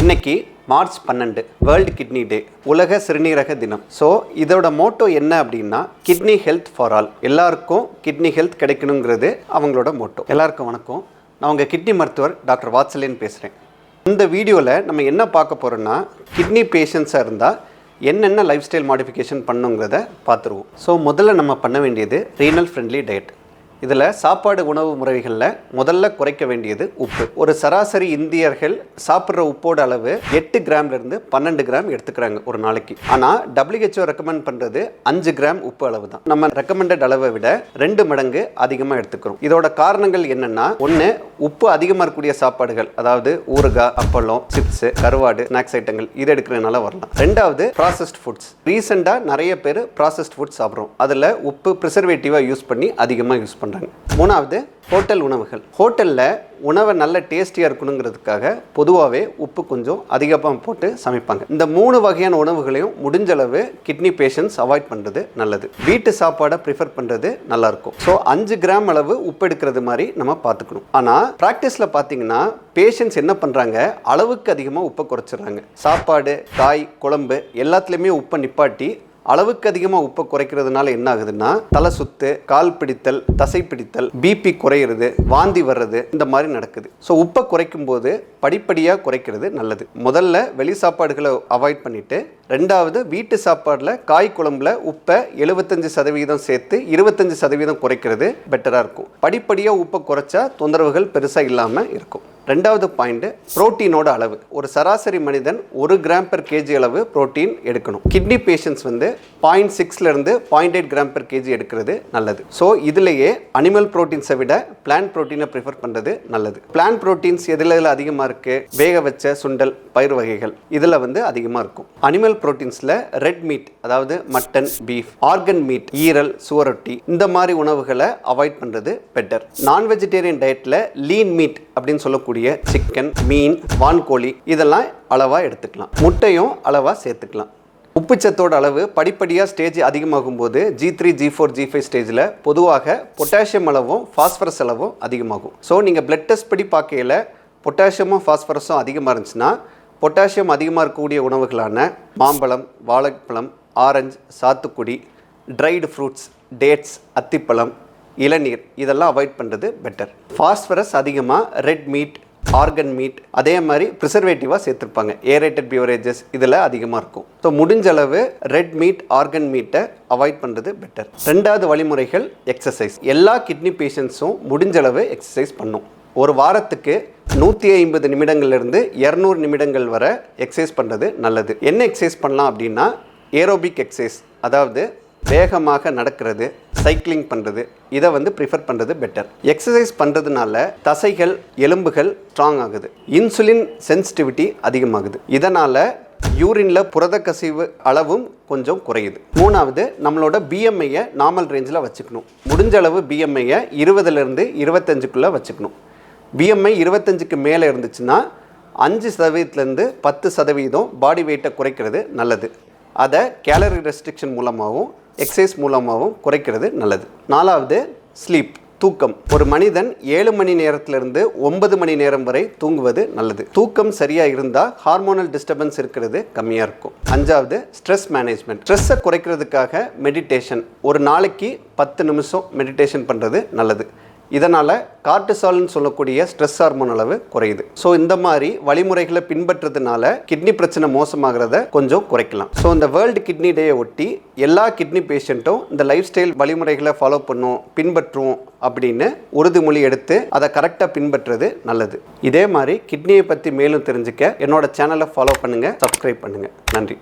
இன்னைக்கு March 12 world kidney டே, உலக சிறுநீரக தினம். ஸோ இதோட மோட்டோ என்ன அப்படின்னா கிட்னி ஹெல்த் ஃபார் ஆல். எல்லாருக்கும் கிட்னி ஹெல்த் கிடைக்கணுங்கிறது அவங்களோட மோட்டோ. எல்லாருக்கும் வணக்கம். நான் உங்கள் கிட்னி மருத்துவர் டாக்டர் வாத்சல்யன் பேசுகிறேன். இந்த வீடியோவில் நம்ம என்ன பார்க்க போகிறோன்னா கிட்னி பேஷண்ட்ஸாக இருந்தால் என்னென்ன லைஃப் ஸ்டைல் மாடிஃபிகேஷன் பண்ணுங்கிறத பார்த்துருவோம். ஸோ முதல்ல நம்ம பண்ண வேண்டியது ரீனல் ஃப்ரெண்ட்லி டயட். இதில் சாப்பாடு உணவு முறைகளில் முதல்ல குறைக்க வேண்டியது உப்பு. ஒரு சராசரி இந்தியர்கள் சாப்பிட்ற உப்போட அளவு 8 கிராம்லேருந்து 12 கிராம் எடுத்துக்கிறாங்க ஒரு நாளைக்கு. ஆனால் WHO ரெக்கமெண்ட் பண்ணுறது 5 கிராம் உப்பு அளவு தான். நம்ம ரெக்கமெண்டட் அளவை விட 2 மடங்கு அதிகமாக எடுத்துக்கிறோம். இதோட காரணங்கள் என்னென்னா, ஒன்று உப்பு அதிகமாக இருக்கக்கூடிய சாப்பாடுகள், அதாவது ஊறுகாய், அப்பளம், சிப்ஸு, கருவாடு, ஸ்நாக்ஸ் ஐட்டங்கள் இது எடுக்கிறதுனால வரலாம். ரெண்டாவது ப்ராசஸ்ட் ஃபுட்ஸ். ரீசெண்டாக நிறைய பேர் ப்ராசஸ்ட் ஃபுட்ஸ் சாப்பிட்றோம். அதில் உப்பு ப்ரிசர்வேட்டிவாக யூஸ் பண்ணி அதிகமாக யூஸ் பண்ணுறாங்க. மூணாவது ஹோட்டல் உணவுகள். ஹோட்டலில் உணவை நல்ல டேஸ்டியாக இருக்கணுங்கிறதுக்காக பொதுவாகவே உப்பு கொஞ்சம் அதிகமாக போட்டு சமைப்பாங்க. இந்த 3 வகையான உணவுகளையும் முடிஞ்சளவு கிட்னி பேஷண்ட்ஸ் அவாய்ட் பண்ணுறது நல்லது. வீட்டு சாப்பாடை ப்ரிஃபர் பண்ணுறது நல்லாயிருக்கும். ஸோ 5 கிராம் அளவு உப்பு எடுக்கிறது மாதிரி நம்ம பார்த்துக்கணும். ஆனால் ப்ராக்டிஸில் பார்த்தீங்கன்னா பேஷண்ட்ஸ் என்ன பண்ணுறாங்க, அளவுக்கு அதிகமாக உப்பை குறைச்சிடுறாங்க. சாப்பாடு, காய், குழம்பு எல்லாத்துலேயுமே உப்பை நிப்பாட்டி அளவுக்கு அதிகமாக உப்பை குறைக்கிறதுனால என்ன ஆகுதுன்னா தலை சுத்து, கால் பிடித்தல், தசை பிடித்தல், பிபி குறையிறது, வாந்தி வர்றது, இந்த மாதிரி நடக்குது. ஸோ உப்பை குறைக்கும் போது படிப்படியாக குறைக்கிறது நல்லது. முதல்ல வெளி சாப்பாடுகளை அவாய்ட் பண்ணிட்டு, ரெண்டாவது வீட்டு சாப்பாடில் காய் குழம்புல உப்பை 75% சேர்த்து 25% குறைக்கிறது பெட்டராக இருக்கும். படிப்படியாக உப்பை குறைச்சா தொந்தரவுகள் பெருசாக இல்லாமல் இருக்கும். ரெண்டாவது பாயிண்ட், புரோட்டீனோட அளவு. ஒரு சராசரி மனிதன் 1 கிராம் பெர் கேஜி அளவு புரோட்டீன் எடுக்கணும். Kidney patients 0.6 0.8 gram per KG எடுக்கிறது நல்லது. ஸோ இதுலேயே அனிமல் ப்ரோட்டீன்ஸை விட பிளான்ட் ப்ரோட்டீனை ப்ரிஃபர் பண்ணுறது நல்லது. பிளான்ட் ப்ரோட்டீன்ஸ் எதில் அதிகமாக இருக்குது, வேக வச்ச சுண்டல், பயிர் வகைகள் இதில் அதிகமாக இருக்கும். அனிமல் ப்ரோட்டீன்ஸில் ரெட் மீட், அதாவது மட்டன், பீஃப், ஆர்கன் மீட், ஈரல், சுவரொட்டி, இந்த மாதிரி உணவுகளை அவாய்ட் பண்ணுறது பெட்டர். நான் வெஜிடேரியன் டயட்டில் லீன் மீட் அப்படின்னு சொல்லக்கூடிய சிக்கன், மீன், வான்கோழி இதெல்லாம் அளவாக எடுத்துக்கலாம். முட்டையும் அளவாக சேர்த்துக்கலாம். உப்புச்சத்தோட அளவு படிப்படியாக ஸ்டேஜ் அதிகமாகும் போது G3, G4, G5 ஸ்டேஜில் பொதுவாக பொட்டாசியம் அளவும் ஃபாஸ்பரஸ் அளவும் அதிகமாகும். ஸோ நீங்கள் பிளட் டெஸ்ட் படி பார்க்கையில் பொட்டாசியமும் ஃபாஸ்பரஸும் அதிகமாக இருந்துச்சுன்னா பொட்டாசியம் அதிகமாக இருக்கக்கூடிய உணவுகளான மாம்பழம், வாழைப்பழம், ஆரஞ்சு, சாத்துக்குடி, ட்ரைடு ஃப்ரூட்ஸ், டேட்ஸ், அத்திப்பழம், இளநீர் இதெல்லாம் அவாய்ட் பண்ணுறது பெட்டர். ஃபாஸ்பரஸ் அதிகமாக ரெட் மீட், ஆர்கன் மீட், அதே மாதிரி ப்ரிசர்வேட்டிவாக சேர்த்துருப்பாங்க. ஏரேட்டட் பிவரேஜஸ் இதில் அதிகமாக இருக்கும். ஸோ முடிஞ்சளவு ரெட் மீட், ஆர்கன் மீட்டை அவாய்ட் பண்ணுறது பெட்டர். ரெண்டாவது வழிமுறைகள் எக்ஸசைஸ். எல்லா கிட்னி பேஷண்ட்ஸும் முடிஞ்சளவு எக்ஸசைஸ் பண்ணும். ஒரு வாரத்துக்கு 150 நிமிடங்கள்லேருந்து 200 நிமிடங்கள் வரை எக்ஸசைஸ் பண்ணுறது நல்லது. என்ன எக்ஸசைஸ் பண்ணலாம் அப்படின்னா ஏரோபிக் எக்ஸசைஸ், அதாவது வேகமாக நடக்கிறது, சைக்கிளிங் பண்ணுறது, இதை ப்ரிஃபர் பண்ணுறது பெட்டர். எக்ஸசைஸ் பண்ணுறதுனால தசைகள், எலும்புகள் ஸ்ட்ராங் ஆகுது. இன்சுலின் சென்சிட்டிவிட்டி அதிகமாகுது. இதனால் யூரினில் புரத கசிவு அளவும் கொஞ்சம் குறையுது. மூணாவது, நம்மளோட பிஎம்ஐயை நார்மல் ரேஞ்சில் வச்சுக்கணும். முடிஞ்ச அளவு பிஎம்ஐயை 20லேருந்து 25க்குள்ளே வச்சுக்கணும். பிஎம்ஐ 25க்கு மேலே இருந்துச்சுன்னா 5%லேருந்து 10% பாடி வெயிட்டை குறைக்கிறது நல்லது. அதை கேலரி ரெஸ்ட்ரிக்ஷன் மூலமாகவும் எக்ஸசைஸ் மூலமாகவும் குறைக்கிறது நல்லது. நாலாவது, ஸ்லீப், தூக்கம். ஒரு மனிதன் 7 மணி நேரத்திலிருந்து 9 மணி நேரம் வரை தூங்குவது நல்லது. தூக்கம் சரியாக இருந்தால் ஹார்மோனல் டிஸ்டர்பன்ஸ் இருக்கிறது கம்மியாக இருக்கும். அஞ்சாவது, ஸ்ட்ரெஸ் மேனேஜ்மெண்ட். ஸ்ட்ரெஸ்ஸை குறைக்கிறதுக்காக மெடிடேஷன். ஒரு நாளைக்கு 10 நிமிஷம் மெடிடேஷன் பண்ணுறது நல்லது. இதனால் கார்டிசால்னு சொல்லக்கூடிய ஸ்ட்ரெஸ் ஹார்மோன் அளவு குறையுது. ஸோ இந்த மாதிரி வழிமுறைகளை பின்பற்றதுனால கிட்னி பிரச்சனை மோசமாகிறத கொஞ்சம் குறைக்கலாம். ஸோ இந்த வேர்ல்டு கிட்னி டேயை ஒட்டி எல்லா கிட்னி பேஷண்ட்டும் இந்த லைஃப் ஸ்டைல் வழிமுறைகளை ஃபாலோ பண்ணும், பின்பற்றுவோம் அப்படின்னு உறுதிமொழி எடுத்து அதை கரெக்டாக பின்பற்றுறது நல்லது. இதே மாதிரி கிட்னியை பற்றி மேலும் தெரிஞ்சுக்க என்னோட சேனலை ஃபாலோ பண்ணுங்கள், சப்ஸ்கிரைப் பண்ணுங்கள். நன்றி.